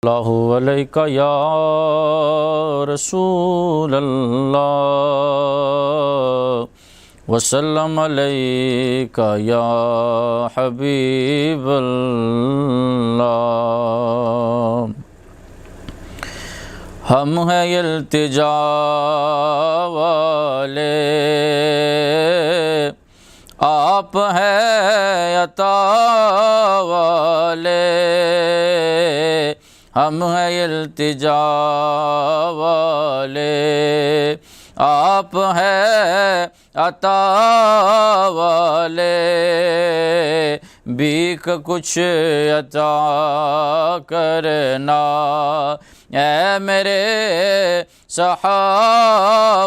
اللہ علیک یا رسول اللہ وسلم علیک یا حبیب اللہ۔ ہم ہیں التجا والے، آپ ہیں عطا والے، ہم ہیں التجا والے، آپ ہیں عطا والے، بھیک کچھ عطا کرنا اے میرے سخا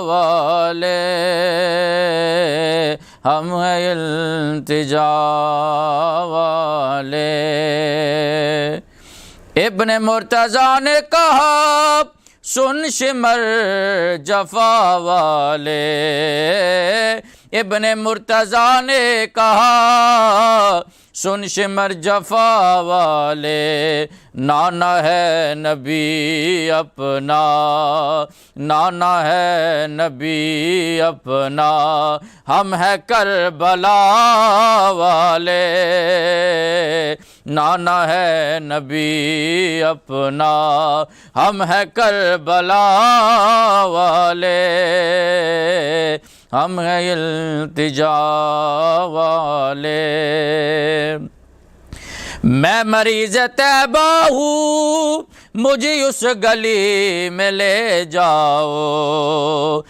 والے، ہم ہیں التجا والے۔ ابن مرتضیٰ نے کہا سن شمر جفا والے، ابن مرتضیٰ نے کہا سن شمر جفا والے، نانا ہے نبی اپنا، نانا ہے نبی اپنا، ہم ہیں کربلا والے، نانا ہے نبی اپنا، ہم ہیں کربلا والے، ہم ہیں التجا والے۔ میں مریض طیبہ ہوں مجھے اس گلی میں لے جاؤ،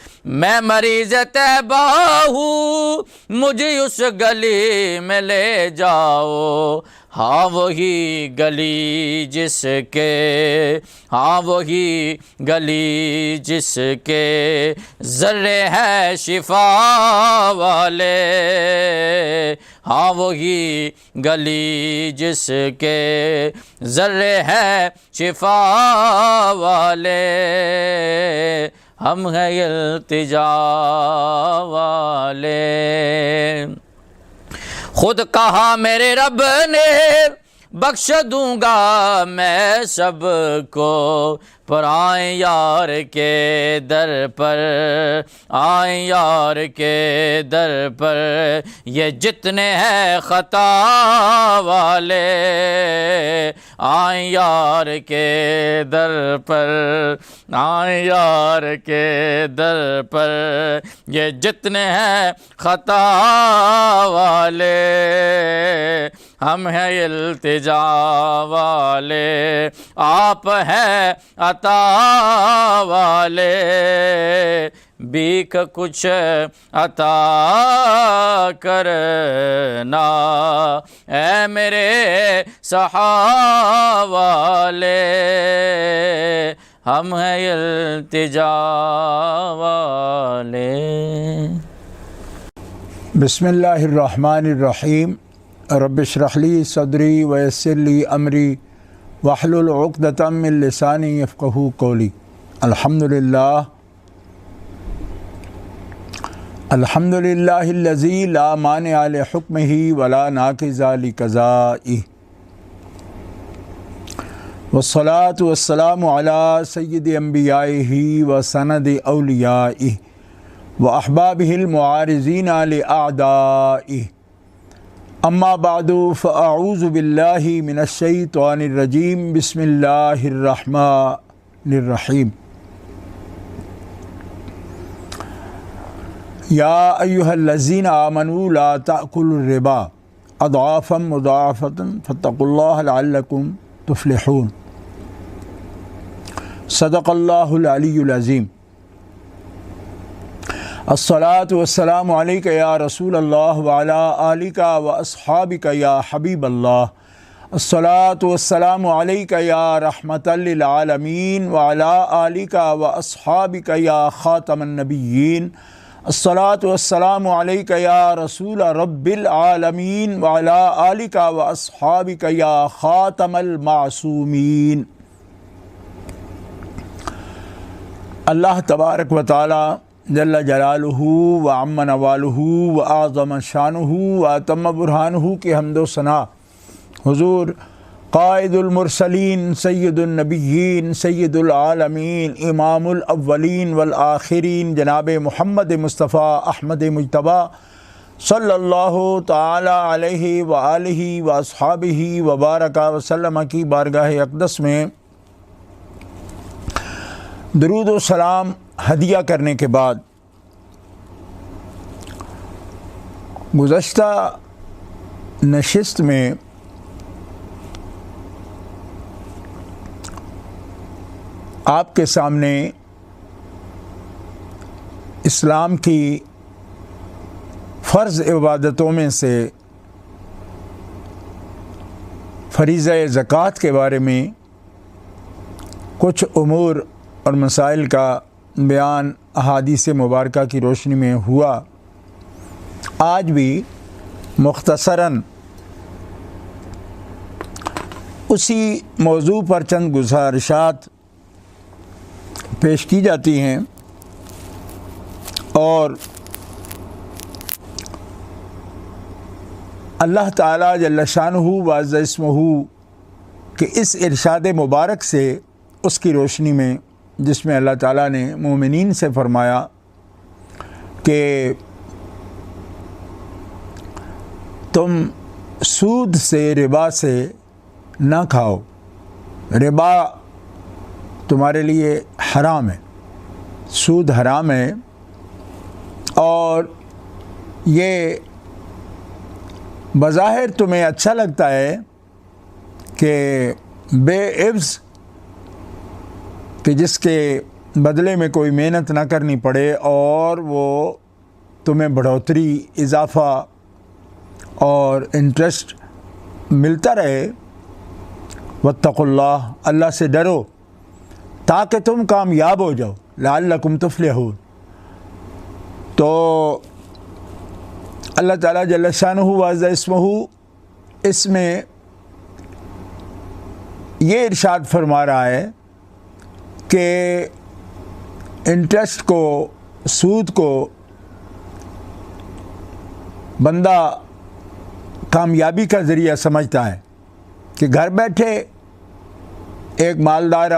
میں مریض طیبہ ہوں مجھے اس گلی میں لے جاؤ، ہاں وہی گلی جس کے، ہاں وہی گلی جس کے ذرے ہیں شفا والے، ہاں وہی گلی جس کے ذرے ہیں شفا والے، ہم ہیں التجا والے۔ خود کہا میرے رب نے بخش دوں گا میں سب کو، پر آئیں یار کے در پر، آئیں یار کے در پر، یہ جتنے ہیں خطا والے، آئیں یار کے در پر، آئیں یار کے در پر، یہ جتنے ہیں خطا والے، ہم ہیں التجا والے، آپ ہیں عطا والے، بھیک کچھ عطا کرنا اے میرے سخا والے، ہم ہیں التجا والے۔ بسم اللہ الرحمن الرحیم، رب اشرح لی صدری ویسر لی امری واحلل عقدۃ من لسانی یفقہوا قولی۔ الحمدللہ الذی لا مانع لحکمہ ولا ناقض لقضائہ، والصلاة والسلام علی سید انبیائہ وسند اولیائہ واحبابہ المعارضین لاعدائہ، اما بعد فاعوذ باللہ من الشیطان الرجیم، بسم اللہ الرحمن الرحیم۔ یا ایہا الذین آمنوا لا تأکلوا الربا اضعافا مضاعفۃ فاتقوا اللہ لعلکم تفلحون۔ صدق اللہ العلی العظیم۔ الصلاۃ والسلام علیک یا رسول اللہ وعلی آلک واصحابک یا حبیب اللہ، الصلاۃ والسلام علیک یا رحمۃ للعالمین وعلی آلک واصحابک یا خاتم النبیین، الصلاۃ والسلام علیک یا رسول رب العالمین وعلی آلک واصحابک یا خاتم المعصومین۔ اللہ تبارک و تعالی جل جلالہ و عم نوالہ و اعظم شانہ و اتم برہانہ کی حمد و ثنا حضور قائد المرسلین سید النبیین سید العالمین امام الاولین والآخرین جناب محمد مصطفیٰ احمد مجتبیٰ صلی اللہ تعالی علیہ وآلہ واصحابہ وبارک وسلم کی بارگاہ اقدس میں درود و سلام ہدیہ کرنے کے بعد گزشتہ نشست میں آپ کے سامنے اسلام کی فرض عبادتوں میں سے فریضہ زکوٰۃ کے بارے میں کچھ امور اور مسائل کا بیان احادیث مبارکہ کی روشنی میں ہوا۔ آج بھی مختصراً اسی موضوع پر چند گزارشات پیش کی جاتی ہیں اور اللہ تعالیٰ جل شانہ وعز اسمہ کہ اس ارشاد مبارک سے اس کی روشنی میں جس میں اللہ تعالیٰ نے مومنین سے فرمایا کہ تم سود سے ربا سے نہ کھاؤ، ربا تمہارے لیے حرام ہے، سود حرام ہے، اور یہ بظاہر تمہیں اچھا لگتا ہے کہ بے عوض کہ جس کے بدلے میں کوئی محنت نہ کرنی پڑے اور وہ تمہیں بڑھوتری، اضافہ اور انٹرسٹ ملتا رہے۔ واتقوا اللہ، اللہ سے ڈرو تاکہ تم کامیاب ہو جاؤ، لعلکم تفلحون۔ تو اللہ تعالیٰ جل شانہ وعز اسمہ اس میں یہ ارشاد فرما رہا ہے کہ انٹرسٹ کو، سود کو بندہ کامیابی کا ذریعہ سمجھتا ہے کہ گھر بیٹھے ایک مالدار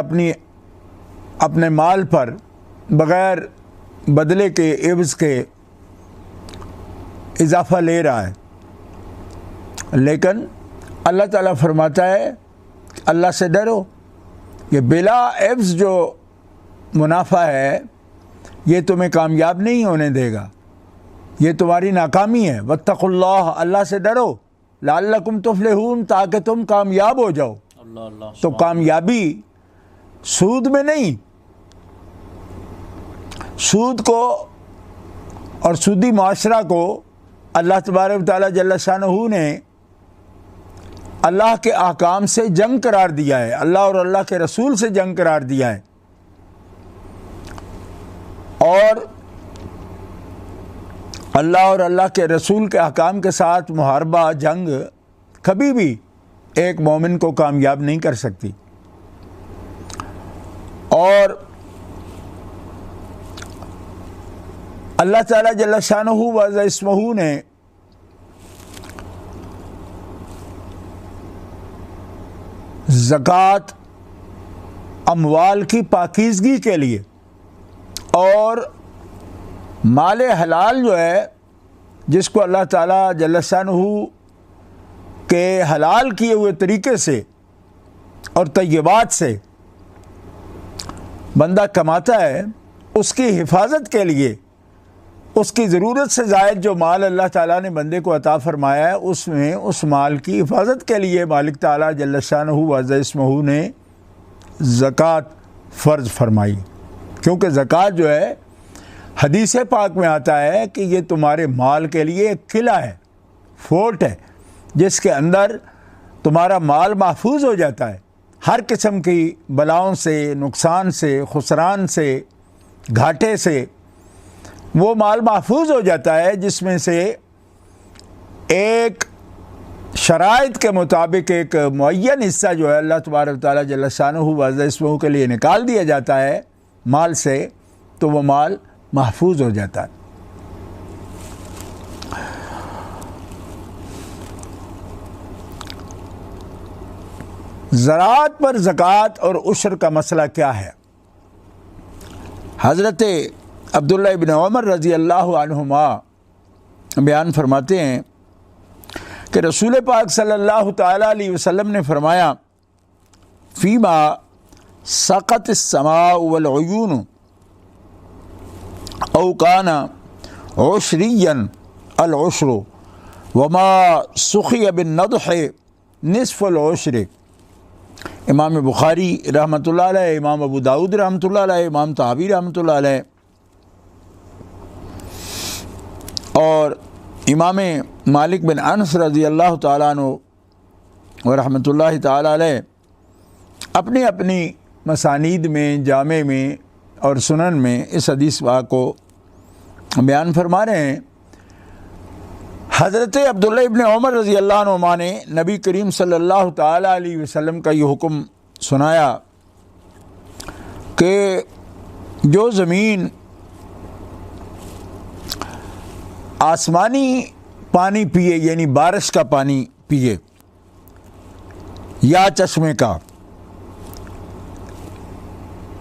اپنے مال پر بغیر بدلے کے، عوض کے اضافہ لے رہا ہے، لیکن اللہ تعالیٰ فرماتا ہے اللہ سے ڈرو، یہ بلا عوض جو منافع ہے یہ تمہیں کامیاب نہیں ہونے دے گا، یہ تمہاری ناکامی ہے۔ واتقوا اللہ، اللہ سے ڈرو، لعلکم تفلحون، تاکہ تم کامیاب ہو جاؤ۔ تو کامیابی سود میں نہیں، سود کو اور سودی معاشرہ کو اللہ تبارک و تعالیٰ جل شانہ نے اللہ کے احکام سے جنگ قرار دیا ہے، اللہ اور اللہ کے رسول سے جنگ قرار دیا ہے، اور اللہ اور اللہ کے رسول کے احکام کے ساتھ محاربہ، جنگ کبھی بھی ایک مومن کو کامیاب نہیں کر سکتی۔ اور اللہ تعالیٰ جل شانہ وعز اسمہ نے زکوٰۃ اموال کی پاکیزگی کے لیے اور مال حلال جو ہے جس کو اللہ تعالیٰ جل شانہ کے حلال کیے ہوئے طریقے سے اور طیبات سے بندہ کماتا ہے، اس کی حفاظت کے لیے، اس کی ضرورت سے زائد جو مال اللہ تعالیٰ نے بندے کو عطا فرمایا ہے اس میں اس مال کی حفاظت کے لیے مالک تعالیٰ جل شانہ وعز اسمہ نے زکوٰۃ فرض فرمائی، کیونکہ زکوٰۃ جو ہے حدیث پاک میں آتا ہے کہ یہ تمہارے مال کے لیے ایک قلعہ ہے، فورٹ ہے، جس کے اندر تمہارا مال محفوظ ہو جاتا ہے، ہر قسم کی بلاؤں سے، نقصان سے، خسران سے، گھاٹے سے وہ مال محفوظ ہو جاتا ہے، جس میں سے ایک شرائط کے مطابق ایک معین حصہ جو ہے اللہ تبارک تعالیٰ جل شانہ وعز اسمہ کے لیے نکال دیا جاتا ہے مال سے، تو وہ مال محفوظ ہو جاتا ہے۔ زراعت پر زکوٰۃ اور عشر کا مسئلہ کیا ہے؟ حضرت عبداللہ ابن عمر رضی اللہ عنہما بیان فرماتے ہیں کہ رسول پاک صلی اللہ تعالیٰ علیہ وسلم نے فرمایا فیما سقط السماء والعیون او کان عشریا العشر وما سقی بالنضح نصف العشر۔ امام بخاری رحمۃ اللہ علیہ، امام ابو داود رحمۃ اللہ علیہ، امام طحاوی رحمۃ اللہ علیہ اور امام مالک بن انس رضی اللہ تعالیٰ عنہ و رحمۃ اللہ تعالیٰ علیہ اپنی اپنی مسانید میں، جامع میں اور سنن میں اس حدیث پاک کو بیان فرما رہے ہیں۔ حضرت عبداللہ ابن عمر رضی اللہ عنہما نے نبی کریم صلی اللہ تعالیٰ علیہ وسلم کا یہ حکم سنایا کہ جو زمین آسمانی پانی پیے، یعنی بارش کا پانی پیے یا چشمے کا،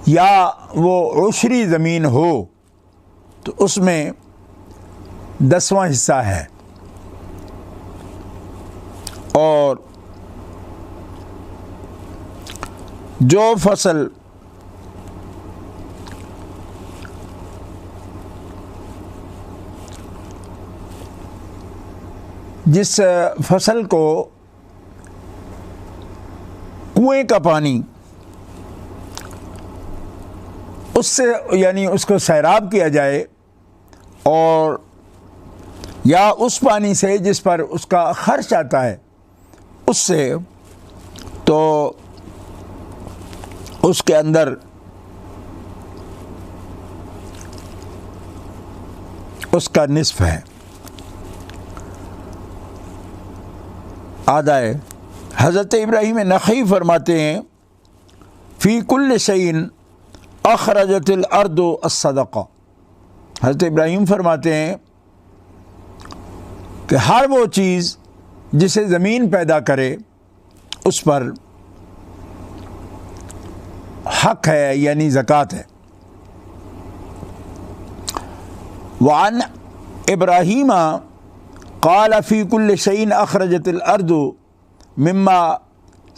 یا وہ عشری زمین ہو، تو اس میں 10واں حصہ ہے، اور جو فصل جس فصل کو کنویں کا پانی اس سے، یعنی اس کو سیراب کیا جائے، اور یا اس پانی سے جس پر اس کا خرچ آتا ہے اس سے، تو اس کے اندر اس کا نصف ہے، آدھا ہے۔ حضرت ابراہیم نخعی فرماتے ہیں فی کل شیء اخرجت الارض الصدقہ۔ حضرت ابراہیم فرماتے ہیں کہ ہر وہ چیز جسے زمین پیدا کرے اس پر حق ہے، یعنی زکوٰۃ ہے۔ وعن ابراہیم قال فی کل شیء اخرجت الارض مما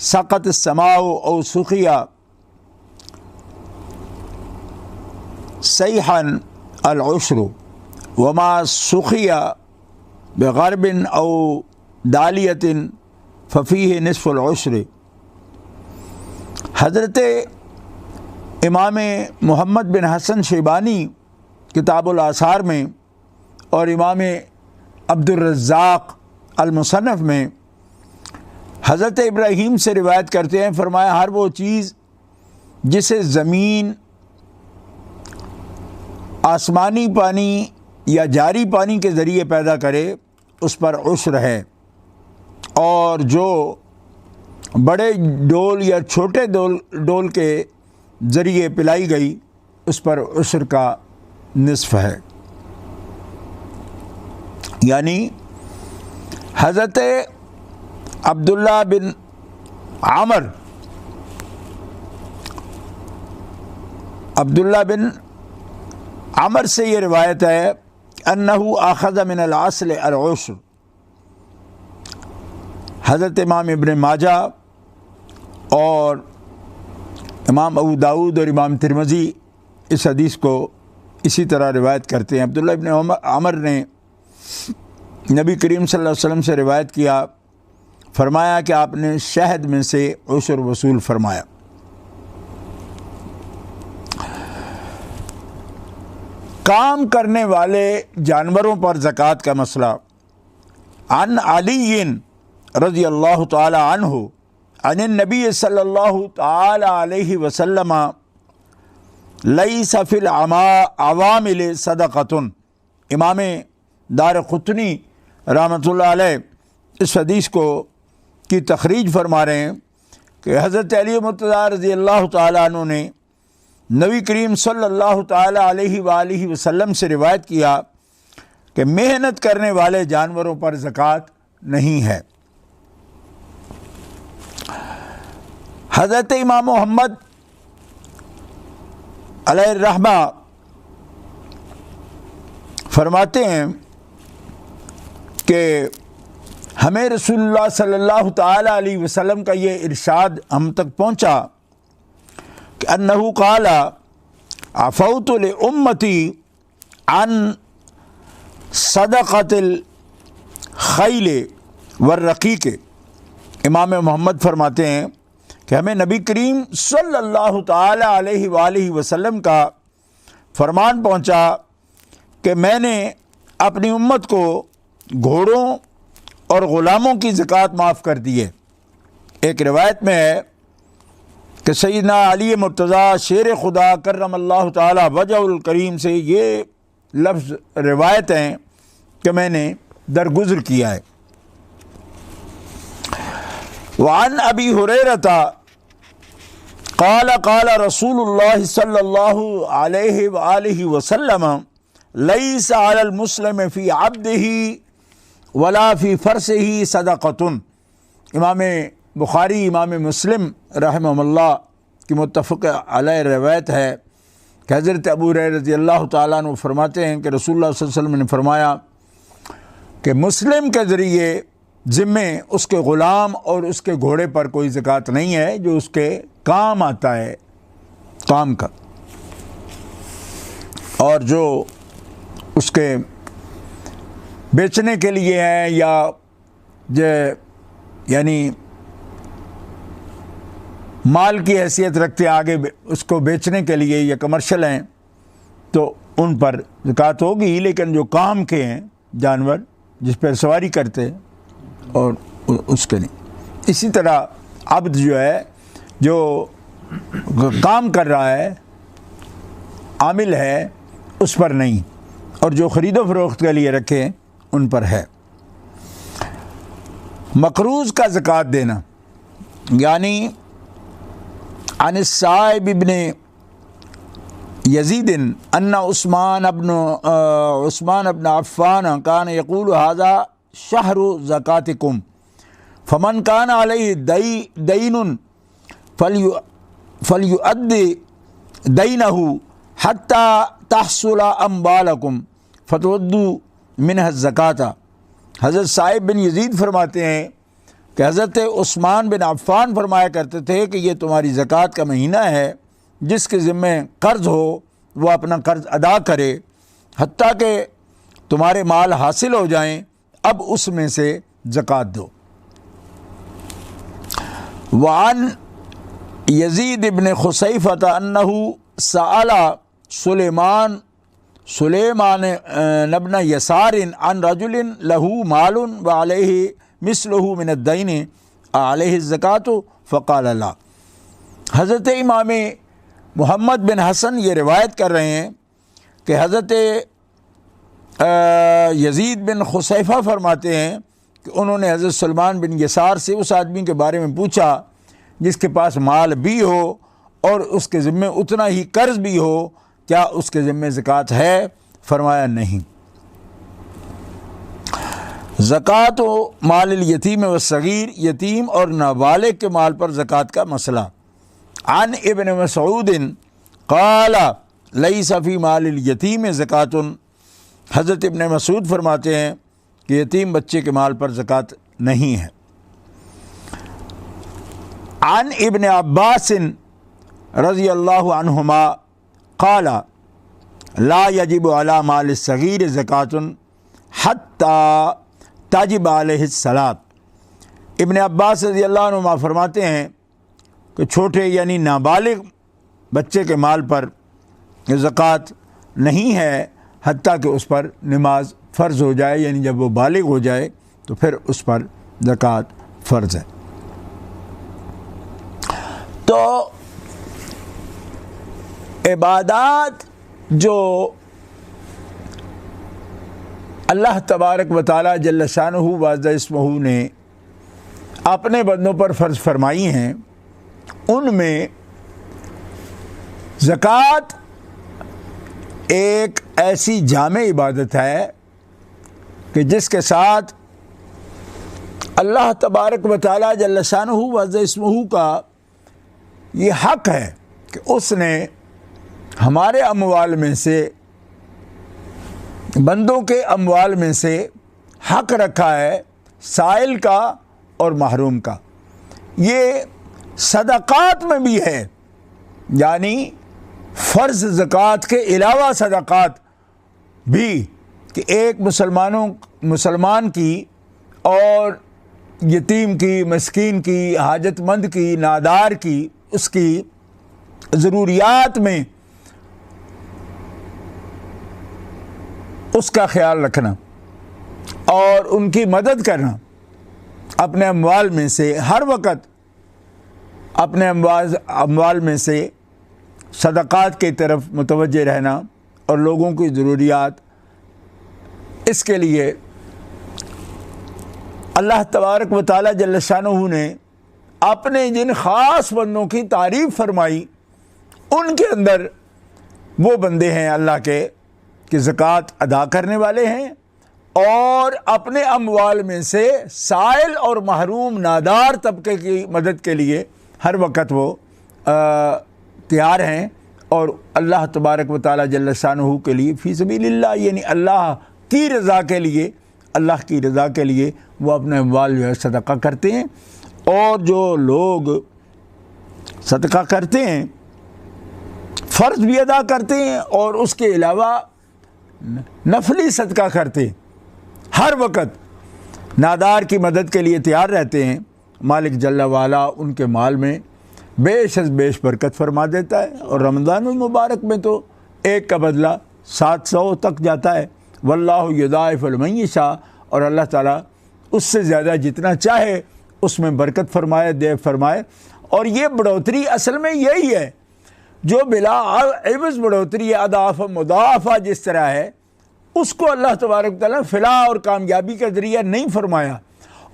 سقط السماء او سقی صیحا العشر وما سقی بغرب او دالیت ففیہ نصف العشر۔ حضرت امام محمد بن حسن شیبانی کتاب الآثار میں اور امام عبد الرزاق المصنف میں حضرت ابراہیم سے روایت کرتے ہیں، فرمایا ہر وہ چیز جسے زمین آسمانی پانی یا جاری پانی کے ذریعے پیدا کرے اس پر عشر ہے، اور جو بڑے ڈول یا چھوٹے ڈول کے ذریعے پلائی گئی اس پر عشر کا نصف ہے۔ یعنی حضرت عبداللہ بن عمر سے یہ روایت ہے انہ اخذ من العسل العشر۔ حضرت امام ابن ماجہ اور امام ابو داود اور امام ترمذی اس حدیث کو اسی طرح روایت کرتے ہیں۔ عبداللہ ابن عمر نے نبی کریم صلی اللہ علیہ وسلم سے روایت کیا، فرمایا کہ آپ نے شہد میں سے عشر وصول فرمایا۔ کام کرنے والے جانوروں پر زکوٰۃ کا مسئلہ۔ عن علی رضی اللہ تعالی عنہ عن النبی صلی اللہ تعالی علیہ وسلم لیس فی العوامل صدقۃ۔ امام دارقطنی رحمۃ اللہ علیہ اس حدیث کی تخریج فرما رہے ہیں کہ حضرت علی مرتضیٰ رضی اللہ تعالیٰ عنہ نے نبی کریم صلی اللہ تعالیٰ علیہ وآلہ وسلم سے روایت کیا کہ محنت کرنے والے جانوروں پر زکوٰۃ نہیں ہے۔ حضرت امام محمد علیہ الرحمہ فرماتے ہیں کہ ہمیں رسول اللہ صلی اللہ تعالی علیہ وسلم کا یہ ارشاد ہم تک پہنچا کہ انہو قال عفوت لامتی عن صدقۃ الخیل والرقیق۔ امام محمد فرماتے ہیں کہ ہمیں نبی کریم صلی اللہ تعالی علیہ وآلہ وسلم کا فرمان پہنچا کہ میں نے اپنی امت کو گھوڑوں اور غلاموں کی زکوٰۃ معاف کر دی ہے۔ ایک روایت میں ہے کہ سیدنا علی مرتضیٰ شیر خدا کرم اللہ تعالی وجہ الکریم سے یہ لفظ روایت ہیں کہ میں نے درگزر کیا ہے۔ وعن ابی ہریرہ قال قال رسول اللہ صلی اللہ علیہ وآلہ وسلم لیس علی المسلم فی عبدہ ولا فی فرسہ صدقۃ۔ امام بخاری امام مسلم رحمہ اللہ کی متفق علیہ روایت ہے کہ حضرت ابو ہریرہ رضی اللہ تعالیٰ عنہ فرماتے ہیں کہ رسول اللہ صلی اللہ علیہ وسلم نے فرمایا کہ مسلم کے ذریعے ذمے اس کے غلام اور اس کے گھوڑے پر کوئی زکوٰۃ نہیں ہے جو اس کے کام آتا ہے، کام کا، اور جو اس کے بیچنے کے لیے ہیں یا یعنی مال کی حیثیت رکھتے آگے اس کو بیچنے کے لیے یا کمرشل ہیں تو ان پر زکوٰۃ ہوگی، لیکن جو کام کے ہیں جانور جس پر سواری کرتے ہیں اور اس کے نہیں۔ اسی طرح عبد جو ہے جو کام کر رہا ہے، عامل ہے، اس پر نہیں، اور جو خرید و فروخت کے لیے رکھے ان پر ہے۔ مقروض کا زکوٰۃ دینا، یعنی عن السائب ابن یزید ان عثمان ابن عفان کان یقول ھذا شہر زکاتکم فمن کان علیہ دین فلیؤد دینہ حتی تحصل اموالکم فتؤدوا منہ الزکاۃ۔ حضرت صاحب بن یزید فرماتے ہیں کہ حضرت عثمان بن عفان فرمایا کرتے تھے کہ یہ تمہاری زکوٰۃ کا مہینہ ہے، جس کے ذمے قرض ہو وہ اپنا قرض ادا کرے حتیٰ کہ تمہارے مال حاصل ہو جائیں، اب اس میں سے زکوٰۃ دو۔ وعن یزید ابن خصیفۃ انہ سأل سلیمان ابن یسار عن رجل لہ مال وعلیہ مثلہ من الدین علیہ الزکاۃ فقال لا۔ حضرت امام محمد بن حسن یہ روایت کر رہے ہیں کہ حضرت یزید بن خصیفہ فرماتے ہیں کہ انہوں نے حضرت سلمان بن یسار سے اس آدمی کے بارے میں پوچھا جس کے پاس مال بھی ہو اور اس کے ذمے اتنا ہی قرض بھی ہو، کیا اس کے ذمے زکوٰۃ ہے؟ فرمایا نہیں۔ زکوٰۃ و مال الیتیم والصغیر، یتیم اور نابالغ کے مال پر زکوٰۃ کا مسئلہ۔ عن ابن مسعود قال لیس فی مال الیتیم زکوٰۃ۔ حضرت ابن مسعود فرماتے ہیں کہ یتیم بچے کے مال پر زکوٰۃ نہیں ہے۔ عن ابن عباس رضی اللہ عنہما قال لا یجب علی مال الصغیر زکوٰۃ حتی تجب علیہ الصلاۃ۔ ابن عباس رضی اللہ عنہما فرماتے ہیں کہ چھوٹے یعنی نابالغ بچے کے مال پر زکوٰۃ نہیں ہے حتیٰ کہ اس پر نماز فرض ہو جائے، یعنی جب وہ بالغ ہو جائے تو پھر اس پر زکوٰۃ فرض ہے۔ تو عبادات جو اللہ تبارک و تعالی جل شانہ وعز اسمہ نے اپنے بندوں پر فرض فرمائی ہیں، ان میں زکوٰۃ ایک ایسی جامع عبادت ہے کہ جس کے ساتھ اللہ تبارک و تعالی جل شانہ وعز اسمہ کا یہ حق ہے کہ اس نے ہمارے اموال میں سے، بندوں کے اموال میں سے حق رکھا ہے سائل کا اور محروم کا۔ یہ صدقات میں بھی ہے، یعنی فرض زکوٰۃ کے علاوہ صدقات بھی، کہ ایک مسلمان کی اور یتیم کی، مسکین کی، حاجت مند کی، نادار کی، اس کی ضروریات میں اس کا خیال رکھنا اور ان کی مدد کرنا، اپنے اموال میں سے ہر وقت اپنے اموال میں سے صدقات کی طرف متوجہ رہنا اور لوگوں کی ضروریات، اس کے لیے اللہ تبارک و تعالی جل شانہ نے اپنے جن خاص بندوں کی تعریف فرمائی، ان کے اندر وہ بندے ہیں اللہ کے کہ زکوٰۃ ادا کرنے والے ہیں اور اپنے اموال میں سے سائل اور محروم نادار طبقے کی مدد کے لیے ہر وقت وہ تیار ہیں، اور اللہ تبارک و تعالی جل شانہ کے لیے فی سبیل اللہ، یعنی اللہ کی رضا کے لیے، اللہ کی رضا کے لیے وہ اپنے اموال جو ہے صدقہ کرتے ہیں۔ اور جو لوگ صدقہ کرتے ہیں، فرض بھی ادا کرتے ہیں اور اس کے علاوہ نفلی صدقہ کرتے ہیں، ہر وقت نادار کی مدد کے لیے تیار رہتے ہیں، مالک جل وعلا ان کے مال میں بیش از بیش برکت فرما دیتا ہے۔ اور رمضان المبارک میں تو ایک کا بدلہ 700 تک جاتا ہے، واللہ یضاعف لمن یشاء، اور اللہ تعالیٰ اس سے زیادہ جتنا چاہے اس میں برکت فرمائے، دے فرمائے۔ اور یہ بڑھوتری اصل میں یہی ہے جو بلا عوض بڑھوتری ہے، اضعاف مضاعفہ جس طرح ہے، اس کو اللہ تبارک و تعالیٰ فلاح اور کامیابی کا ذریعہ نہیں فرمایا۔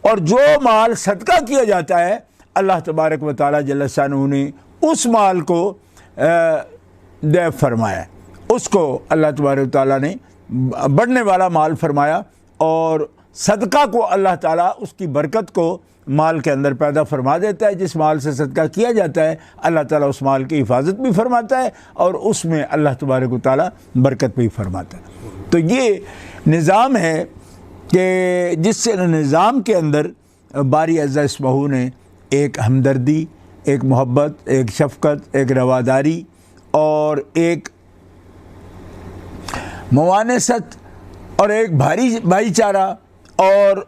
اور جو مال صدقہ کیا جاتا ہے، اللہ تبارک و تعالیٰ جل شانہ نے اس مال کو ضعف فرمایا، اس کو اللہ تبارک و تعالیٰ نے بڑھنے والا مال فرمایا، اور صدقہ کو اللہ تعالیٰ اس کی برکت کو مال کے اندر پیدا فرما دیتا ہے۔ جس مال سے صدقہ کیا جاتا ہے، اللہ تعالیٰ اس مال کی حفاظت بھی فرماتا ہے اور اس میں اللہ تبارک و تعالیٰ برکت بھی فرماتا ہے۔ تو یہ نظام ہے کہ جس سے نظام کے اندر باری عز اسمہ نے ایک ہمدردی، ایک محبت، ایک شفقت، ایک رواداری اور ایک موانست اور ایک بھائی چارہ اور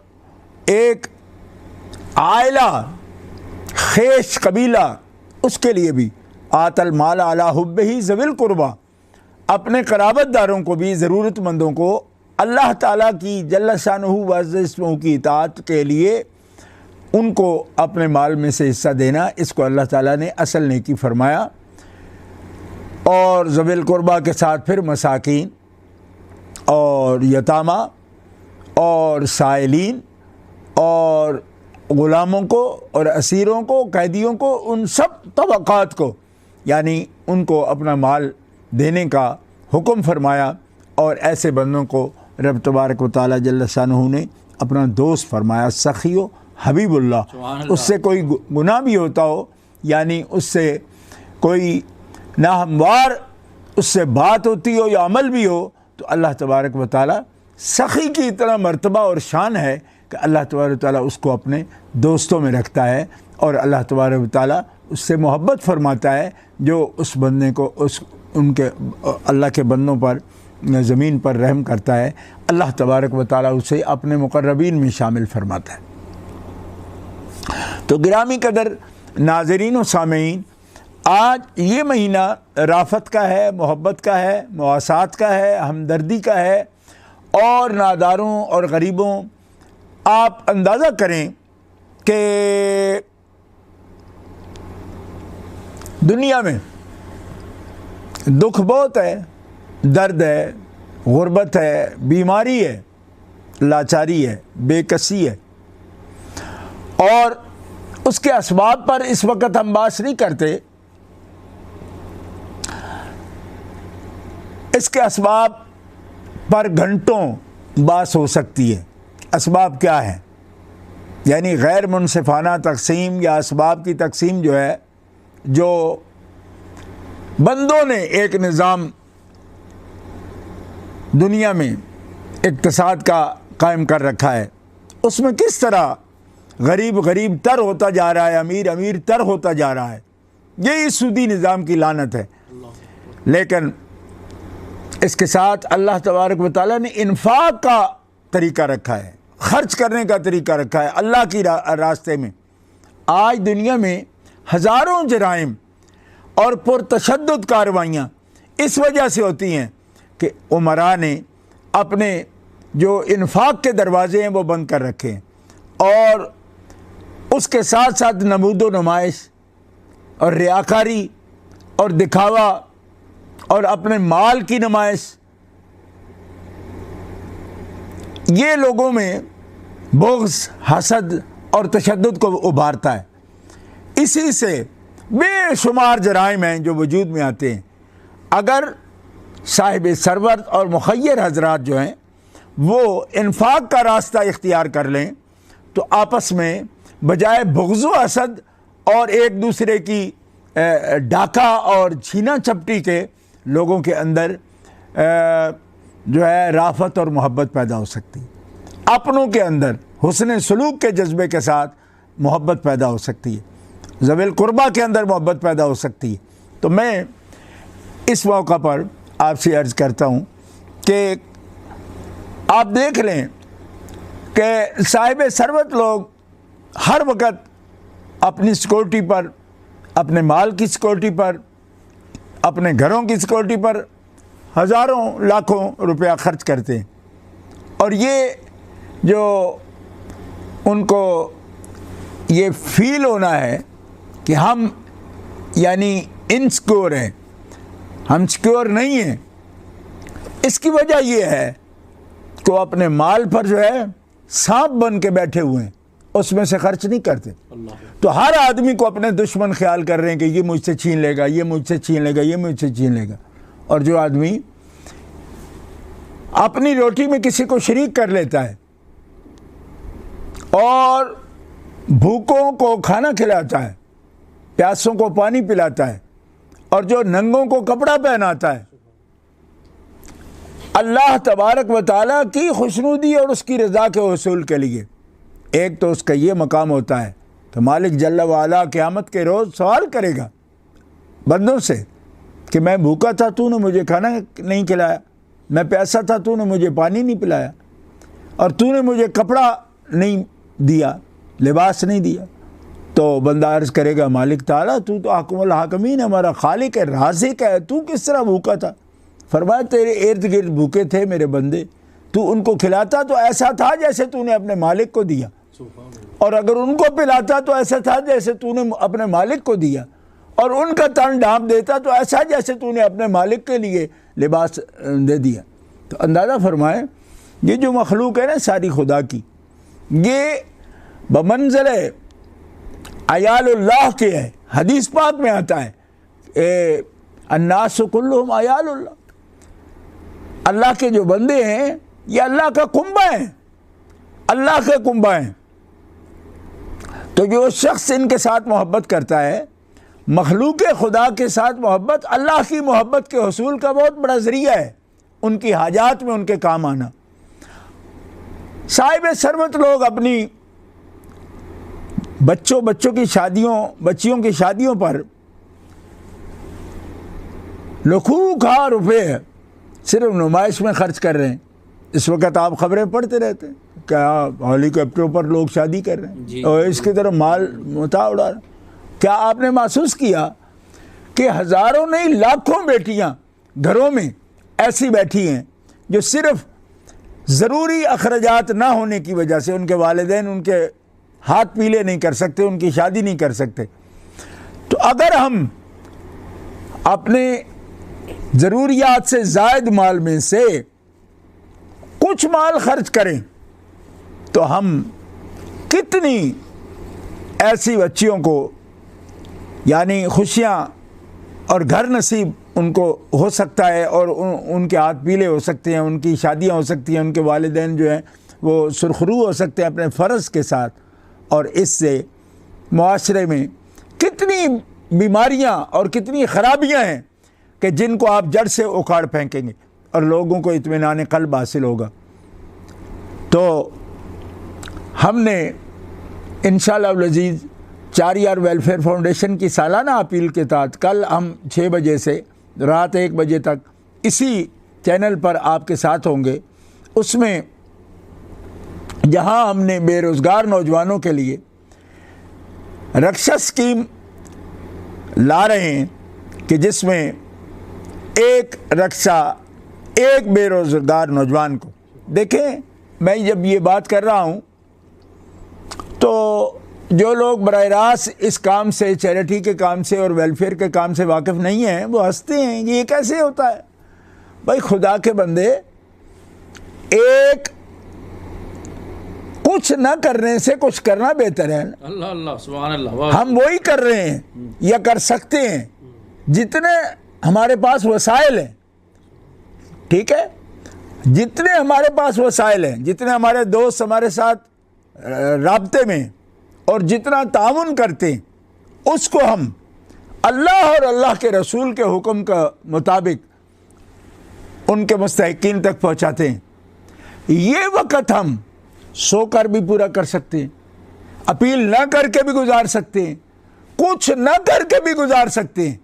ایک عائلہ خیش قبیلہ، اس کے لیے بھی آت المال علی حبہ ذوی القربیٰ، اپنے قرابت داروں کو بھی، ضرورت مندوں کو اللہ تعالیٰ کی جل شانہ و عز اسمہ کی اطاعت کے لیے ان کو اپنے مال میں سے حصہ دینا، اس کو اللہ تعالیٰ نے اصل نیکی فرمایا۔ اور ذوی القربیٰ کے ساتھ پھر مساکین اور یتامہ اور سائلین اور غلاموں کو اور اسیروں کو، قیدیوں کو، ان سب طبقات کو، یعنی ان کو اپنا مال دینے کا حکم فرمایا۔ اور ایسے بندوں کو رب تبارک و تعالی جل شانہ نے اپنا دوست فرمایا، سخی و حبیب اللہ۔ اس سے کوئی گناہ بھی ہوتا ہو، یعنی اس سے کوئی ناہموار اس سے بات ہوتی ہو یا عمل بھی ہو، تو اللہ تبارک و تعالی سخی کی اتنا مرتبہ اور شان ہے کہ اللہ تبارک و تعالی اس کو اپنے دوستوں میں رکھتا ہے، اور اللہ تبارک و تعالی اس سے محبت فرماتا ہے جو اس بندے کو ان کے اللہ کے بندوں پر زمین پر رحم کرتا ہے، اللہ تبارک و تعالی اسے اپنے مقربین میں شامل فرماتا ہے۔ تو گرامی قدر ناظرین و سامعین، آج یہ مہینہ رافت کا ہے، محبت کا ہے، مواسات کا ہے، ہمدردی کا ہے، اور ناداروں اور غریبوں، آپ اندازہ کریں کہ دنیا میں دکھ بہت ہے، درد ہے، غربت ہے، بیماری ہے، لاچاری ہے، بے کسی ہے، اور اس کے اسباب پر اس وقت ہم بات نہیں کرتے۔ اس کے اسباب پر گھنٹوں بات ہو سکتی ہے۔ اسباب کیا ہیں؟ یعنی غیر منصفانہ تقسیم یا اسباب کی تقسیم جو ہے جو بندوں نے ایک نظام دنیا میں اقتصاد کا قائم کر رکھا ہے، اس میں کس طرح غریب غریب تر ہوتا جا رہا ہے، امیر امیر تر ہوتا جا رہا ہے، یہی سودی نظام کی لعنت ہے۔ لیکن اس کے ساتھ اللہ تبارک و تعالیٰ نے انفاق کا طریقہ رکھا ہے، خرچ کرنے کا طریقہ رکھا ہے اللہ کی راستے میں۔ آج دنیا میں ہزاروں جرائم اور پرتشدد کارروائیاں اس وجہ سے ہوتی ہیں کہ عمراء نے اپنے جو انفاق کے دروازے ہیں وہ بند کر رکھے ہیں، اور اس کے ساتھ ساتھ نمود و نمائش اور ریاکاری اور دکھاوا اور اپنے مال کی نمائش، یہ لوگوں میں بغض، حسد اور تشدد کو ابھارتا ہے۔ اسی سے بے شمار جرائم ہیں جو وجود میں آتے ہیں۔ اگر صاحب ثروت اور مخیر حضرات جو ہیں وہ انفاق کا راستہ اختیار کر لیں تو آپس میں بجائے بغض و حسد اور ایک دوسرے کی ڈاکہ اور چھینا چپٹی کے، لوگوں کے اندر جو ہے رافت اور محبت پیدا ہو سکتی، اپنوں کے اندر حسن سلوک کے جذبے کے ساتھ محبت پیدا ہو سکتی ہے، ذوی القربہ کے اندر محبت پیدا ہو سکتی ہے۔ تو میں اس موقع پر آپ سے عرض کرتا ہوں کہ آپ دیکھ لیں کہ صاحب ثروت لوگ ہر وقت اپنی سیکورٹی پر، اپنے مال کی سیکورٹی پر، اپنے گھروں کی سیکورٹی پر ہزاروں لاکھوں روپیہ خرچ کرتے ہیں، اور یہ جو ان کو یہ فیل ہونا ہے کہ ہم یعنی انسیکیور ہیں، ہم سیکیور نہیں ہیں، اس کی وجہ یہ ہے کہ وہ اپنے مال پر جو ہے سانپ بن کے بیٹھے ہوئے ہیں، اس میں سے خرچ نہیں کرتے۔ تو ہر آدمی کو اپنے دشمن خیال کر رہے ہیں کہ یہ مجھ سے چھین لے گا، یہ مجھ سے چھین لے گا، یہ مجھ سے چھین لے گا۔ اور جو آدمی اپنی روٹی میں کسی کو شریک کر لیتا ہے اور بھوکوں کو کھانا کھلاتا ہے، پیاسوں کو پانی پلاتا ہے، اور جو ننگوں کو کپڑا پہناتا ہے، اللہ تبارک و تعالیٰ کی خوشنودی اور اس کی رضا کے حصول کے لیے، ایک تو اس کا یہ مقام ہوتا ہے کہ مالک جل وعلا قیامت کے روز سوال کرے گا بندوں سے کہ میں بھوکا تھا، تو نے مجھے کھانا نہیں کھلایا، میں پیاسا تھا، تو نے مجھے پانی نہیں پلایا، اور تو نے مجھے کپڑا نہیں دیا، لباس نہیں دیا۔ تو بندہ عرض کرے گا مالک تعالیٰ تو حاکم الحاکمین، ہمارا خالق ہے، رازق ہے، تو کس طرح بھوکا تھا؟ فرمایا تیرے ارد گرد بھوکے تھے میرے بندے، تو ان کو کھلاتا تو ایسا تھا جیسے تو نے اپنے مالک کو دیا، اور اگر ان کو پلاتا تو ایسا تھا جیسے تو نے اپنے مالک کو دیا، اور ان کا تن ڈھانپ دیتا تو ایسا جیسے تو نے اپنے مالک کے لیے لباس دے دیا۔ تو اندازہ فرمائے یہ جو مخلوق ہے نا ساری خدا کی، یہ بمنزل عیال اللہ کے ہے۔ حدیث پاک میں آتا ہے الناس کلہم عیال اللہ، اللہ کے جو بندے ہیں یہ اللہ کا کنبہ ہیں، اللہ کے کنبہ ہیں۔ تو جو شخص ان کے ساتھ محبت کرتا ہے، مخلوق خدا کے ساتھ محبت اللہ کی محبت کے حصول کا بہت بڑا ذریعہ ہے، ان کی حاجات میں ان کے کام آنا۔ صاحب ثروت لوگ اپنی بچوں کی شادیوں پر لاکھوں روپے صرف نمائش میں خرچ کر رہے ہیں۔ اس وقت آپ خبریں پڑھتے رہتے ہیں کہ ہیلی کاپٹروں پر لوگ شادی کر رہے ہیں اور اس کی طرف مال متاع اڑا رہے ہیں۔ کیا آپ نے محسوس کیا کہ ہزاروں نہیں لاکھوں بیٹیاں گھروں میں ایسی بیٹھی ہیں جو صرف ضروری اخراجات نہ ہونے کی وجہ سے ان کے والدین ان کے ہاتھ پیلے نہیں کر سکتے، ان کی شادی نہیں کر سکتے؟ تو اگر ہم اپنے ضروریات سے زائد مال میں سے کچھ مال خرچ کریں تو ہم کتنی ایسی بچیوں کو یعنی خوشیاں اور گھر نصیب ان کو ہو سکتا ہے، اور ان کے ہاتھ پیلے ہو سکتے ہیں، ان کی شادیاں ہو سکتی ہیں، ان کے والدین جو ہیں وہ سرخرو ہو سکتے ہیں اپنے فرض کے ساتھ، اور اس سے معاشرے میں کتنی بیماریاں اور کتنی خرابیاں ہیں کہ جن کو آپ جڑ سے اکھاڑ پھینکیں گے اور لوگوں کو اطمینان قلب حاصل ہوگا۔ تو ہم نے انشاءاللہ العزیز چاریار ویلفیئر فاؤنڈیشن کی سالانہ اپیل کے تحت کل ہم 6 بجے سے رات 1 بجے تک اسی چینل پر آپ کے ساتھ ہوں گے۔ اس میں جہاں ہم نے بے روزگار نوجوانوں کے لیے رکشا اسکیم لا رہے ہیں کہ جس میں ایک رکشا ایک بے روزگار نوجوان کو، دیکھیں میں جب یہ بات کر رہا ہوں تو جو لوگ براہ راست اس کام سے، چیریٹی کے کام سے اور ویلفیئر کے کام سے واقف نہیں ہیں وہ ہنستے ہیں کہ یہ کیسے ہوتا ہے۔ بھائی خدا کے بندے، ایک کچھ نہ کرنے سے کچھ کرنا بہتر ہے۔ اللہ اللہ سبحان اللہ۔ ہم وہی کر رہے ہیں یا کر سکتے ہیں جتنے ہمارے پاس وسائل ہیں، ٹھیک ہے، جتنے ہمارے پاس وسائل ہیں، جتنے ہمارے دوست ہمارے ساتھ رابطے میں اور جتنا تعاون کرتے ہیں اس کو ہم اللہ اور اللہ کے رسول کے حکم کا مطابق ان کے مستحقین تک پہنچاتے ہیں۔ یہ وقت ہم سو کر بھی پورا کر سکتے ہیں، اپیل نہ کر کے بھی گزار سکتے ہیں، کچھ نہ کر کے بھی گزار سکتے ہیں،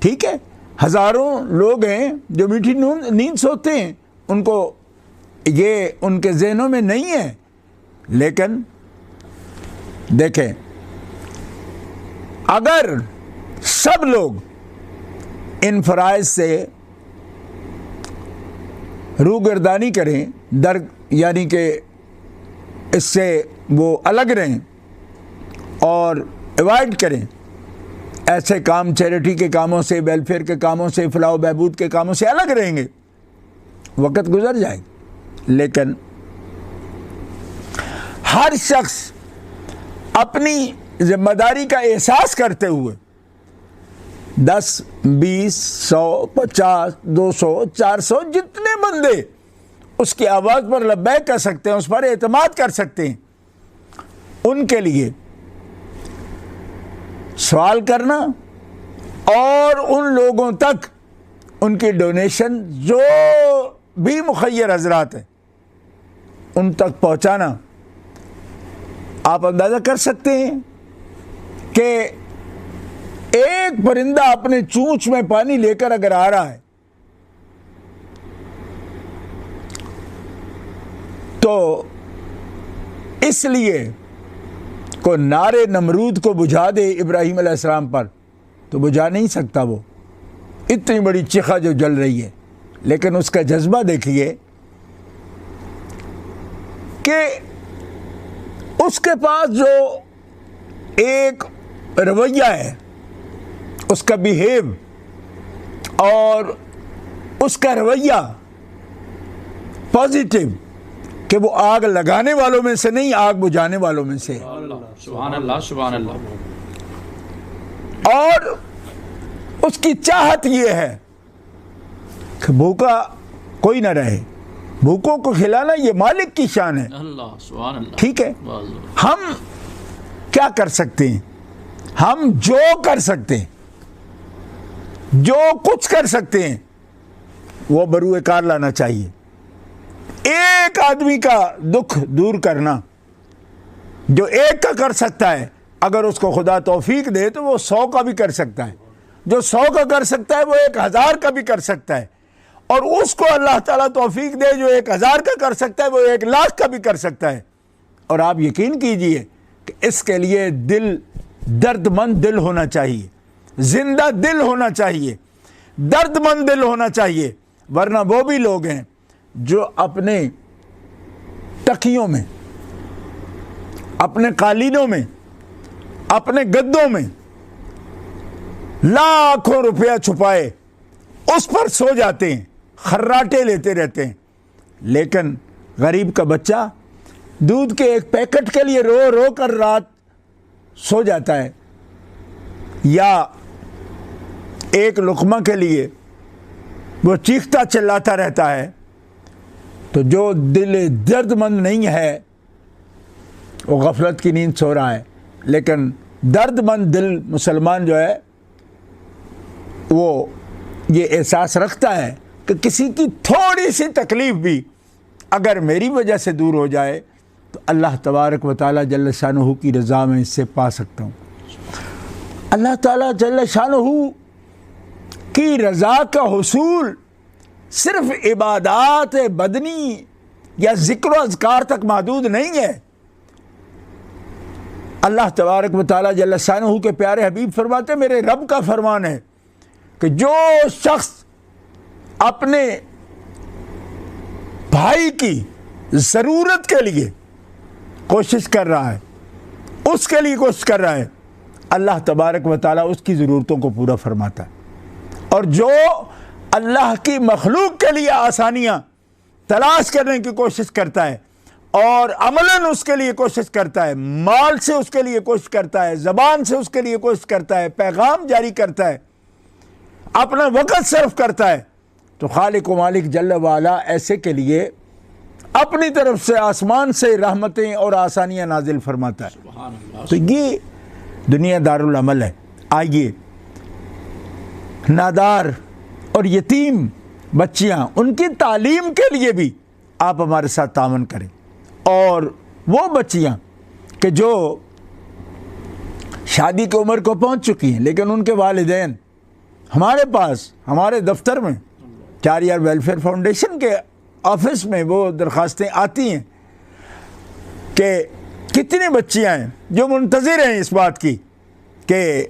ٹھیک ہے۔ ہزاروں لوگ ہیں جو میٹھی نیند سوتے ہیں، ان کو یہ ان کے ذہنوں میں نہیں ہے، لیکن دیکھیں اگر سب لوگ ان فرائض سے روگردانی کریں، یعنی کہ اس سے وہ الگ رہیں اور ایوائڈ کریں ایسے کام، چیریٹی کے کاموں سے، ویلفیئر کے کاموں سے، فلاح و بہبود کے کاموں سے الگ رہیں گے، وقت گزر جائے گا۔ لیکن ہر شخص اپنی ذمہ داری کا احساس کرتے ہوئے 10 20 100 50 200 400 جتنے بندے اس کی آواز پر لبیک کر سکتے ہیں، اس پر اعتماد کر سکتے ہیں، ان کے لیے سوال کرنا اور ان لوگوں تک ان کی ڈونیشن جو بھی مخیر حضرات ہیں ان تک پہنچانا۔ آپ اندازہ کر سکتے ہیں کہ ایک پرندہ اپنے چونچ میں پانی لے کر اگر آ رہا ہے تو اس لیے کو نارے نمرود کو بجھا دے ابراہیم علیہ السلام پر تو بجھا نہیں سکتا، وہ اتنی بڑی چیخا جو جل رہی ہے، لیکن اس کا جذبہ دیکھیے کہ اس کے پاس جو ایک رویہ ہے، اس کا بیہیو اور اس کا رویہ پازیٹیو، کہ وہ آگ لگانے والوں میں سے نہیں، آگ بجھانے والوں میں سے۔ سبحان اللہ سبحان اللہ۔ اور اس کی چاہت یہ ہے کہ بھوکا کوئی نہ رہے، بھوکوں کو کھلانا یہ مالک کی شان ہے۔ اللہ سبحان اللہ۔ ٹھیک ہے، ہم کیا کر سکتے ہیں؟ ہم جو کر سکتے ہیں، جو کچھ کر سکتے ہیں وہ بروئے کار لانا چاہیے۔ ایک آدمی کا دکھ دور کرنا جو ایک کا کر سکتا ہے، اگر اس کو خدا توفیق دے تو وہ 100 کا بھی کر سکتا ہے، جو 100 کا کر سکتا ہے وہ 1000 کا بھی کر سکتا ہے، اور اس کو اللہ تعالیٰ توفیق دے جو 1000 کا کر سکتا ہے وہ 1,00,000 کا بھی کر سکتا ہے۔ اور آپ یقین کیجئے کہ اس کے لیے دل، درد مند دل ہونا چاہیے، زندہ دل ہونا چاہیے، درد مند دل ہونا چاہیے، ورنہ وہ بھی لوگ ہیں جو اپنے تکیوں میں، اپنے قالینوں میں، اپنے گدوں میں لاکھوں روپیہ چھپائے اس پر سو جاتے ہیں، خراٹے لیتے رہتے ہیں، لیکن غریب کا بچہ دودھ کے ایک پیکٹ کے لیے رو رو کر رات سو جاتا ہے، یا ایک لقمہ کے لیے وہ چیختا چلاتا رہتا ہے۔ تو جو دل درد مند نہیں ہے وہ غفلت کی نیند سو رہا ہے، لیکن درد مند دل مسلمان جو ہے وہ یہ احساس رکھتا ہے کہ کسی کی تھوڑی سی تکلیف بھی اگر میری وجہ سے دور ہو جائے تو اللہ تبارک و تعالیٰ جل شانہ کی رضا میں اس سے پا سکتا ہوں۔ اللہ تعالیٰ جل شانہ کی رضا کا حصول صرف عبادات بدنی یا ذکر و اذکار تک محدود نہیں ہے۔ اللہ تبارک و تعالیٰ جل شانہ کے پیارے حبیب فرماتے ہیں میرے رب کا فرمان ہے کہ جو شخص اپنے بھائی کی ضرورت کے لیے کوشش کر رہا ہے، اس کے لیے کوشش کر رہا ہے، اللہ تبارک و تعالیٰ اس کی ضرورتوں کو پورا فرماتا ہے۔ اور جو اللہ کی مخلوق کے لیے آسانیاں تلاش کرنے کی کوشش کرتا ہے اور عملاً اس کے لیے کوشش کرتا ہے، مال سے اس کے لیے کوشش کرتا ہے، زبان سے اس کے لیے کوشش کرتا ہے، پیغام جاری کرتا ہے، اپنا وقت صرف کرتا ہے، تو خالق و مالک جل وعلا ایسے کے لیے اپنی طرف سے آسمان سے رحمتیں اور آسانیاں نازل فرماتا ہے۔ سبحان اللہ۔ تو یہ دنیا دارالعمل ہے۔ آئیے نادار اور یتیم بچیاں، ان کی تعلیم کے لیے بھی آپ ہمارے ساتھ تعاون کریں، اور وہ بچیاں کہ جو شادی کی عمر کو پہنچ چکی ہیں لیکن ان کے والدین ہمارے پاس ہمارے دفتر میں 4 یار ویلفیئر فاؤنڈیشن کے آفس میں وہ درخواستیں آتی ہیں کہ کتنی بچیاں ہیں جو منتظر ہیں اس بات کی کہ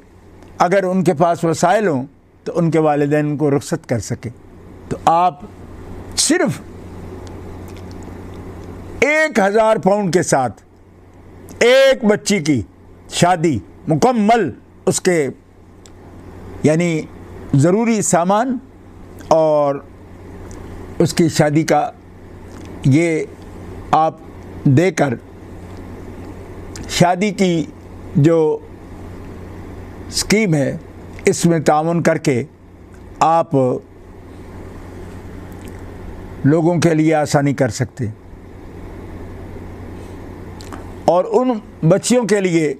اگر ان کے پاس وسائل ہوں تو ان کے والدین ان کو رخصت کر سکیں۔ تو آپ صرف 1000 پاؤنڈ کے ساتھ ایک بچی کی شادی مکمل، اس کے یعنی ضروری سامان اور اس کی شادی کا یہ آپ دے کر شادی کی جو اسکیم ہے اس میں تعاون کر کے آپ لوگوں کے لیے آسانی کر سکتے ہیں، اور ان بچیوں کے لیے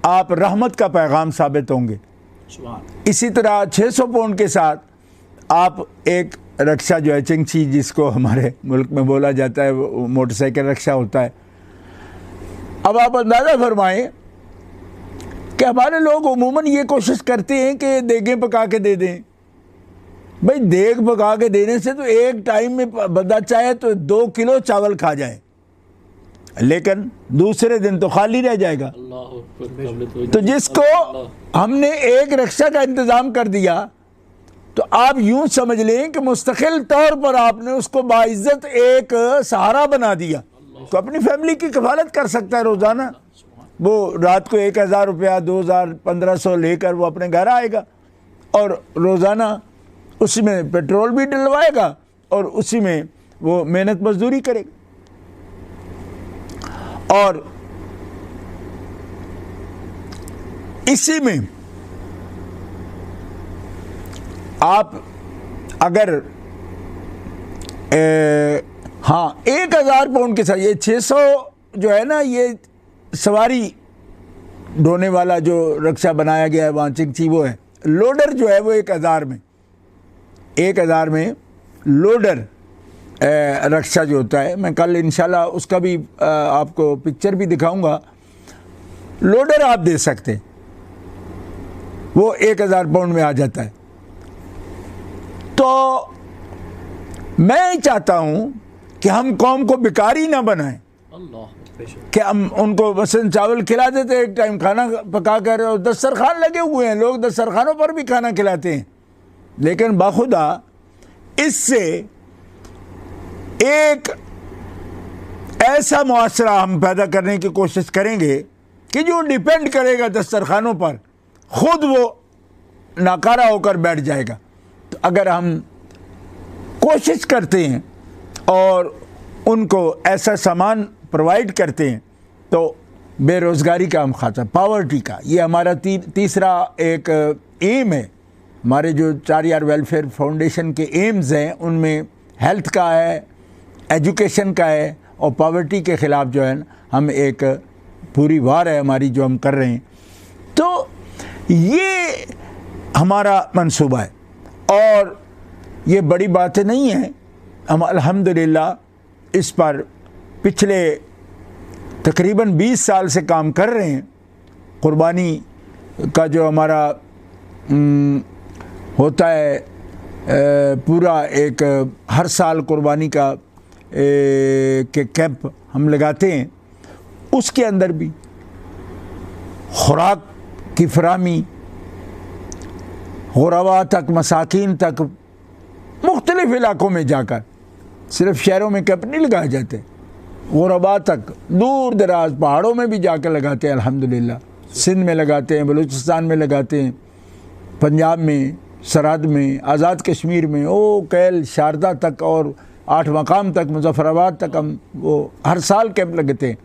آپ رحمت کا پیغام ثابت ہوں گے۔ اسی طرح 600 پاؤنڈ کے ساتھ آپ ایک رکشہ جو ہے چنگچی، جس کو ہمارے ملک میں بولا جاتا ہے، وہ موٹر سائیکل رکشہ ہوتا ہے۔ اب آپ اندازہ فرمائیں کہ ہمارے لوگ عموماً یہ کوشش کرتے ہیں کہ دیگیں پکا کے دے دیں۔ بھئی دیگ پکا کے دینے سے تو ایک ٹائم میں بندہ چاہے تو 2 کلو چاول کھا جائے، لیکن دوسرے دن تو خالی رہ جائے گا۔ تو جس کو ہم نے ایک رکشہ کا انتظام کر دیا تو آپ یوں سمجھ لیں کہ مستقل طور پر آپ نے اس کو باعزت ایک سہارا بنا دیا، تو اپنی فیملی کی کفالت کر سکتا ہے روزانہ۔ وہ رات کو 1000 روپیہ 2000 1500 لے کر وہ اپنے گھر آئے گا، اور روزانہ اسی میں پیٹرول بھی ڈلوائے گا اور اسی میں وہ محنت مزدوری کرے گا۔ اور اسی میں آپ اگر 1000 پاؤنڈ کے ساتھ یہ 600 جو ہے نا، یہ سواری ڈھونے والا جو رکشہ بنایا گیا ہے وہاں چنگچی، وہ ہے لوڈر جو ہے وہ 1000 میں لوڈر رکشہ جو ہوتا ہے، میں کل انشاءاللہ اس کا بھی آپ کو پکچر بھی دکھاؤں گا، لوڈر آپ دے سکتے ہیں، وہ 1000 پاؤنڈ میں آ جاتا ہے۔ تو میں چاہتا ہوں کہ ہم قوم کو بیکاری نہ بنائیں، کہ ہم ان کو مثلا چاول کھلا دیتے، ایک ٹائم کھانا پکا کر، اور دسترخوان لگے ہوئے ہیں، لوگ دسترخوانوں پر بھی کھانا کھلاتے ہیں، لیکن باخدا اس سے ایک ایسا معاشرہ ہم پیدا کرنے کی کوشش کریں گے کہ جو ڈیپینڈ کرے گا دسترخوانوں پر، خود وہ ناکارہ ہو کر بیٹھ جائے گا۔ تو اگر ہم کوشش کرتے ہیں اور ان کو ایسا سامان پرووائڈ کرتے ہیں تو بے روزگاری کا ہم خاتمہ، پاورٹی کا، یہ ہمارا تیسرا ایک ایم ہے۔ ہمارے جو 4 یار ویلفیئر فاؤنڈیشن کے ایمز ہیں ان میں ہیلتھ کا ہے، ایجوکیشن کا ہے، اور پاورٹی کے خلاف جو ہے ہم ایک پوری وار ہے ہماری جو ہم کر رہے ہیں۔ تو یہ ہمارا منصوبہ ہے، اور یہ بڑی باتیں نہیں ہیں. ہم الحمدللہ اس پر پچھلے تقریباً 20 سال سے کام کر رہے ہیں. قربانی کا جو ہمارا ہوتا ہے پورا ایک ہر سال قربانی کا کہ کیمپ ہم لگاتے ہیں، اس کے اندر بھی خوراک کی فراہمی غربا تک، مساکین تک، مختلف علاقوں میں جا کر، صرف شہروں میں کیمپ نہیں لگائے جاتے، غربا تک دور دراز پہاڑوں میں بھی جا کر لگاتے ہیں. الحمدللہ سندھ میں لگاتے ہیں، بلوچستان میں لگاتے ہیں، پنجاب میں، سرحد میں، آزاد کشمیر میں، کیل شاردا تک اور 8 مقام تک، مظفر آباد تک ہم وہ ہر سال کیمپ لگتے ہیں.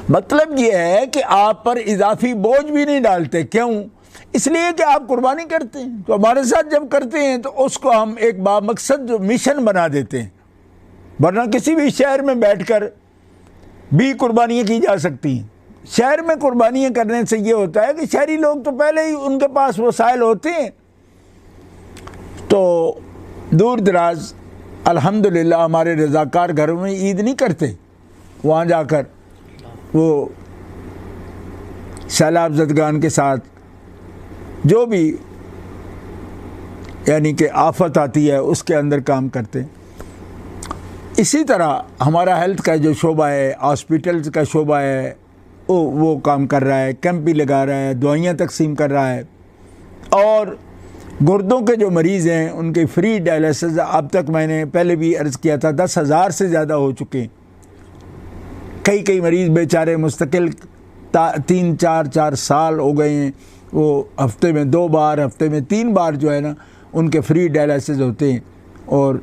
مطلب یہ ہے کہ آپ پر اضافی بوجھ بھی نہیں ڈالتے. کیوں؟ اس لیے کہ آپ قربانی کرتے ہیں. تو ہمارے ساتھ جب کرتے ہیں تو اس کو ہم ایک بامقصد مشن بنا دیتے ہیں. ورنہ کسی بھی شہر میں بیٹھ کر بھی قربانیاں کی جا سکتی ہیں. شہر میں قربانیاں کرنے سے یہ ہوتا ہے کہ شہری لوگ تو پہلے ہی ان کے پاس وسائل ہوتے ہیں، تو دور دراز الحمدللہ ہمارے رضاکار گھروں میں عید نہیں کرتے. وہاں جا کر وہ سیلاب زدگان کے ساتھ جو بھی یعنی کہ آفت آتی ہے اس کے اندر کام کرتے. اسی طرح ہمارا ہیلتھ کا جو شعبہ ہے، ہاسپٹلز کا شعبہ ہے، وہ کام کر رہا ہے، کیمپ بھی لگا رہا ہے، دوائیاں تقسیم کر رہا ہے. اور گردوں کے جو مریض ہیں ان کے فری ڈائلیسس اب تک میں نے پہلے بھی عرض کیا تھا 10,000 سے زیادہ ہو چکے ہیں. کئی مریض بیچارے مستقل 3-4 سال ہو گئے ہیں، وہ ہفتے میں 2 بار، ہفتے میں 3 بار جو ہے نا ان کے فری ڈائلیسس ہوتے ہیں، اور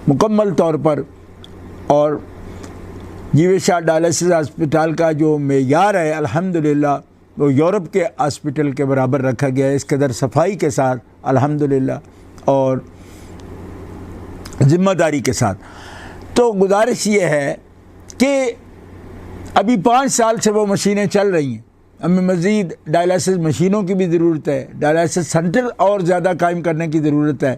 مکمل طور پر. اور جیوشا ڈائلیسس ہسپتال کا جو معیار ہے الحمدللہ وہ یورپ کے ہاسپٹل کے برابر رکھا گیا ہے، اس قدر صفائی کے ساتھ الحمدللہ اور ذمہ داری کے ساتھ. تو گزارش یہ ہے کہ ابھی 5 سال سے وہ مشینیں چل رہی ہیں، ہمیں مزید ڈائلیسس مشینوں کی بھی ضرورت ہے، ڈائلیسس سینٹر اور زیادہ قائم کرنے کی ضرورت ہے.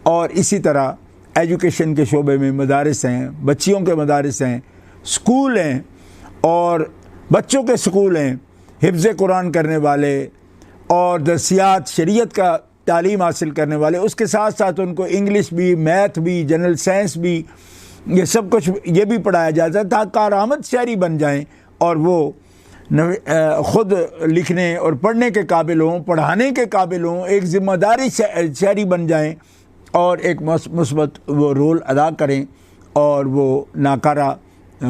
اور اسی طرح ایجوکیشن کے شعبے میں مدارس ہیں، بچیوں کے مدارس ہیں، سکول ہیں، اور بچوں کے سکول ہیں، حفظ قرآن کرنے والے اور درسیات شریعت کا تعلیم حاصل کرنے والے. اس کے ساتھ ساتھ ان کو انگلش بھی، میتھ بھی، جنرل سائنس بھی، یہ سب کچھ یہ بھی پڑھایا جاتا ہے تاکہ کارآمد شہری بن جائیں اور وہ خود لکھنے اور پڑھنے کے قابل ہوں، پڑھانے کے قابل ہوں، ایک ذمہ داری شہری بن جائیں اور ایک مثبت وہ رول ادا کریں، اور وہ ناکارہ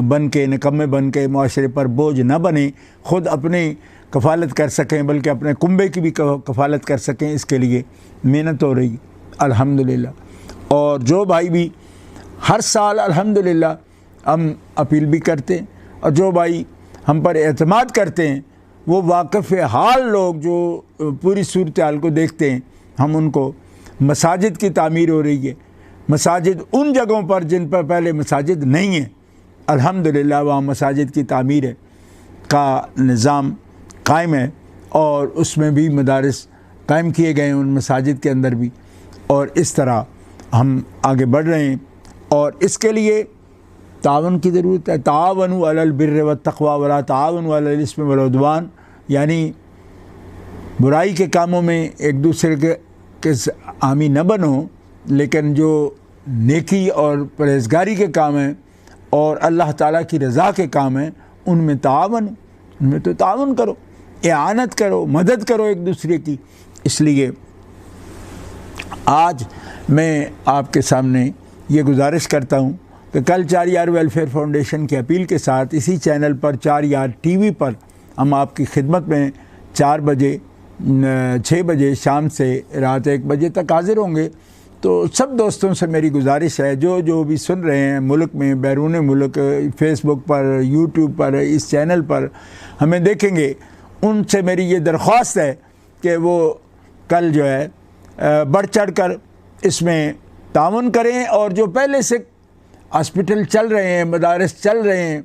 بن کے، نکمے بن کے معاشرے پر بوجھ نہ بنیں، خود اپنی کفالت کر سکیں بلکہ اپنے کنبے کی بھی کفالت کر سکیں. اس کے لیے محنت ہو رہی الحمدللہ. اور جو بھائی بھی ہر سال الحمدللہ ہم اپیل بھی کرتے ہیں، اور جو بھائی ہم پر اعتماد کرتے ہیں، وہ واقف حال لوگ جو پوری صورتحال کو دیکھتے ہیں، ہم ان کو مساجد کی تعمیر ہو رہی ہے، مساجد ان جگہوں پر جن پر پہلے مساجد نہیں ہیں، الحمدللہ وہاں مساجد کی تعمیر کا نظام قائم ہے، اور اس میں بھی مدارس قائم کیے گئے ہیں ان مساجد کے اندر بھی. اور اس طرح ہم آگے بڑھ رہے ہیں، اور اس کے لیے تعاون کی ضرورت ہے. تعاونوا علی البر والتقوی ولا تعاونوا علی الاثم والعدوان، یعنی برائی کے کاموں میں ایک دوسرے کے حامی نہ بنو، لیکن جو نیکی اور پرہیزگاری کے کام ہیں اور اللہ تعالیٰ کی رضا کے کام ہیں ان میں تعاون کرو، اعانت کرو، مدد کرو ایک دوسرے کی. اس لیے آج میں آپ کے سامنے یہ گزارش کرتا ہوں کہ کل 4 یار ویلفیئر فاؤنڈیشن کی اپیل کے ساتھ اسی چینل پر 4 یار ٹی وی پر ہم آپ کی خدمت میں 4 بجے 6 بجے شام سے رات 1 بجے تک حاضر ہوں گے. تو سب دوستوں سے میری گزارش ہے جو بھی سن رہے ہیں ملک میں، بیرون ملک، فیس بک پر، یوٹیوب پر، اس چینل پر ہمیں دیکھیں گے، ان سے میری یہ درخواست ہے کہ وہ کل جو ہے بڑھ چڑھ کر اس میں تعاون کریں. اور جو پہلے سے ہاسپٹل چل رہے ہیں، مدارس چل رہے ہیں،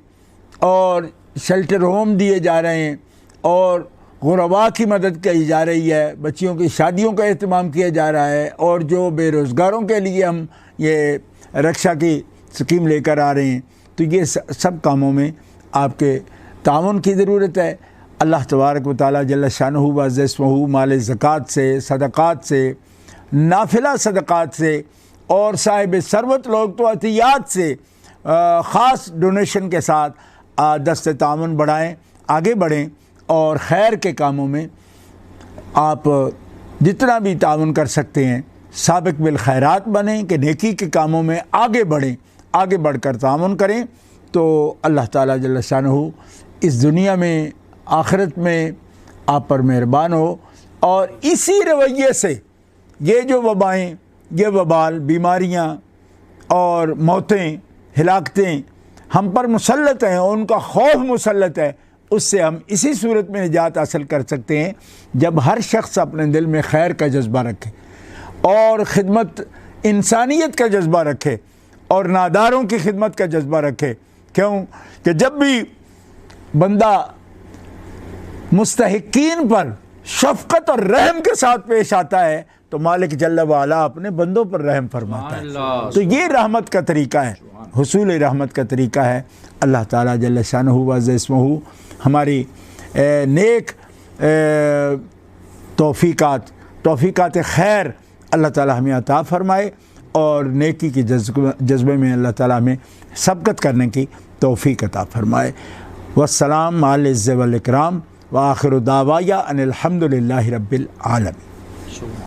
اور شیلٹر ہوم دیے جا رہے ہیں، اور غرباء کی مدد کی جا رہی ہے، بچیوں کی شادیوں کا اہتمام کیا جا رہا ہے، اور جو بے روزگاروں کے لیے ہم یہ رکشا کی اسکیم لے کر آ رہے ہیں، تو یہ سب کاموں میں آپ کے تعاون کی ضرورت ہے۔ اللہ تبارک و تعالیٰ جل شانہ و عز اسمہ مال زکوٰۃ سے، صدقات سے، نافلہ صدقات سے، اور صاحب ثروت لوگ تو عطیات سے خاص ڈونیشن کے ساتھ دست تعاون بڑھائیں، آگے بڑھیں، اور خیر کے کاموں میں آپ جتنا بھی تعاون کر سکتے ہیں سابق بالخیرات بنیں کہ نیکی کے کاموں میں آگے بڑھیں، آگے بڑھ کر تعاون کریں، تو اللہ تعالیٰ جل شانہ اس دنیا میں آخرت میں آپ پر مہربان ہو، اور اسی رویے سے یہ جو وبائیں، یہ وبال، بیماریاں اور موتیں، ہلاکتیں ہم پر مسلط ہیں، اور ان کا خوف مسلط ہے، اس سے ہم اسی صورت میں نجات حاصل کر سکتے ہیں جب ہر شخص اپنے دل میں خیر کا جذبہ رکھے، اور خدمت انسانیت کا جذبہ رکھے، اور ناداروں کی خدمت کا جذبہ رکھے۔ کیوں کہ جب بھی بندہ مستحقین پر شفقت اور رحم کے ساتھ پیش آتا ہے تو مالک جل وعلا اپنے بندوں پر رحم فرماتا ہے۔ تو یہ رحمت کا طریقہ ہے، حصول رحمت کا طریقہ ہے۔ اللہ تعالیٰ جل شانہ و عز اسمہ ہماری نیک توفیقات خیر اللہ تعالیٰ ہمیں عطا فرمائے، اور نیکی کے جذبے میں اللہ تعالیٰ ہمیں سبقت کرنے کی توفیق عطا فرمائے۔ والسلام علی العزّ والاکرام، وآخر دعوایا ان الحمد للہ رب العالمین۔